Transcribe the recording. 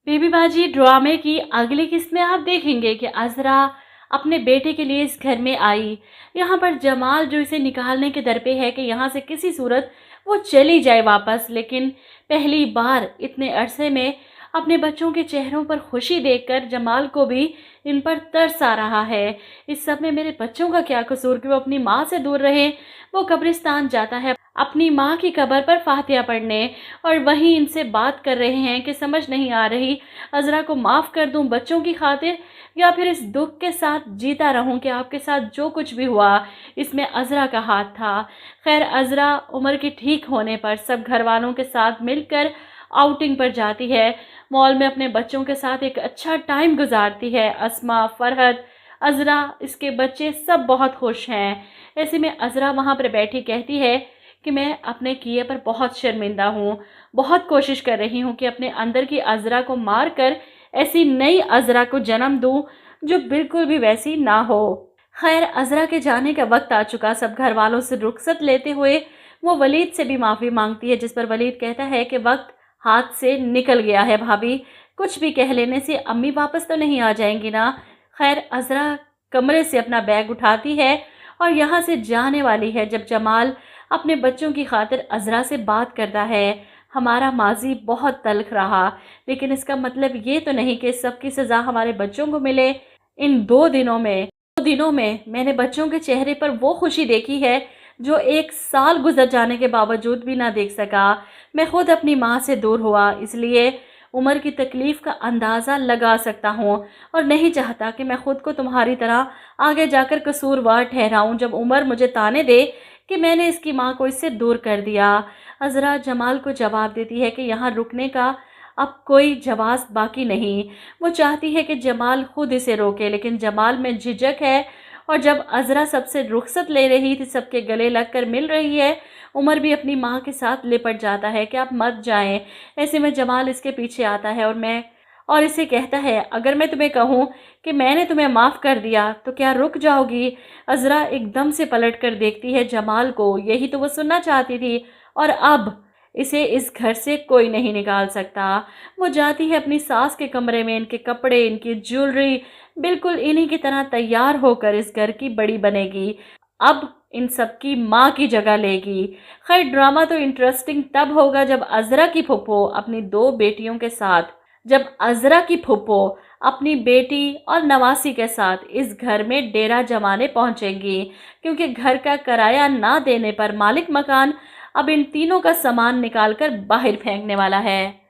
Baby बाजी ड्रामे की अगली किस्त में आप देखेंगे कि अज़रा अपने बेटे के लिए इस घर में आई। यहाँ पर जमाल जो इसे निकालने के दर पे है कि यहाँ से किसी सूरत वो चली जाए वापस, लेकिन पहली बार इतने अरसे में अपने बच्चों के चेहरों पर खुशी देखकर जमाल को भी इन पर तरस आ रहा है। इस सब में मेरे बच्चों का क्या कसूर कि वो अपनी माँ से दूर रहे। वो कब्रिस्तान जाता है अपनी माँ की कब्र पर फातिहा पढ़ने, और वहीं इनसे बात कर रहे हैं कि समझ नहीं आ रही अज़रा को माफ़ कर दूं बच्चों की खातिर, या फिर इस दुख के साथ जीता रहूं कि आपके साथ जो कुछ भी हुआ इसमें अज़रा का हाथ था। खैर, अज़रा उम्र के ठीक होने पर सब घर वालों के साथ मिलकर आउटिंग पर जाती है। मॉल में अपने बच्चों के साथ एक अच्छा टाइम गुजारती है। अस्मा, फरहत, अज़रा, इसके बच्चे सब बहुत खुश हैं। ऐसे में अज़रा वहाँ पर बैठी कहती है कि मैं अपने किए पर बहुत शर्मिंदा हूँ। बहुत कोशिश कर रही हूँ कि अपने अंदर की अज़रा को मार कर ऐसी नई अज़रा को जन्म दूँ जो बिल्कुल भी वैसी ना हो। खैर, अज़रा के जाने का वक्त आ चुका। सब घर वालों से रुखसत लेते हुए वो वलीद से भी माफ़ी मांगती है, जिस पर वलीद कहता है कि वक्त हाथ से निकल गया है भाभी, कुछ भी कह लेने से अम्मी वापस तो नहीं आ जाएंगी ना। खैर, अज़रा कमरे से अपना बैग उठाती है और यहाँ से जाने वाली है जब जमाल अपने बच्चों की खातिर अज़रा से बात करता है। हमारा माजी बहुत तल्ख रहा, लेकिन इसका मतलब ये तो नहीं कि सब की सज़ा हमारे बच्चों को मिले। इन 2 दिनों में मैंने बच्चों के चेहरे पर वो खुशी देखी है जो 1 साल गुजर जाने के बावजूद भी ना देख सका। मैं खुद अपनी माँ से दूर हुआ, इसलिए उम्र की तकलीफ़ का अंदाज़ा लगा सकता हूँ, और नहीं चाहता कि मैं खुद को तुम्हारी तरह आगे जाकर कसूरवार ठहराऊँ जब उम्र मुझे ताने दे कि मैंने इसकी माँ को इससे दूर कर दिया। अज़रा जमाल को जवाब देती है कि यहाँ रुकने का अब कोई जवाब बाकी नहीं। वो चाहती है कि जमाल खुद इसे रोके, लेकिन जमाल में झिझक है, और जब अज़रा सबसे रुखसत ले रही थी, सबके गले लगकर मिल रही है, उमर भी अपनी माँ के साथ लिपट जाता है कि आप मत जाएं। ऐसे में जमाल इसके पीछे आता है और इसे कहता है, अगर मैं तुम्हें कहूँ कि मैंने तुम्हें माफ़ कर दिया तो क्या रुक जाओगी? अज़रा एकदम से पलट कर देखती है जमाल को। यही तो वो सुनना चाहती थी, और अब इसे इस घर से कोई नहीं निकाल सकता। वो जाती है अपनी सास के कमरे में। इनके कपड़े, इनकी ज्वेलरी बिल्कुल इन्हीं की तरह तैयार होकर इस घर की बड़ी बनेगी। अब इन सब की माँ की जगह लेगी। खैर, ड्रामा तो इंटरेस्टिंग तब होगा जब अज़रा की फुप्पो अपनी बेटी और नवासी के साथ इस घर में डेरा जमाने पहुंचेंगी, क्योंकि घर का किराया ना देने पर मालिक मकान अब इन तीनों का सामान निकालकर बाहर फेंकने वाला है।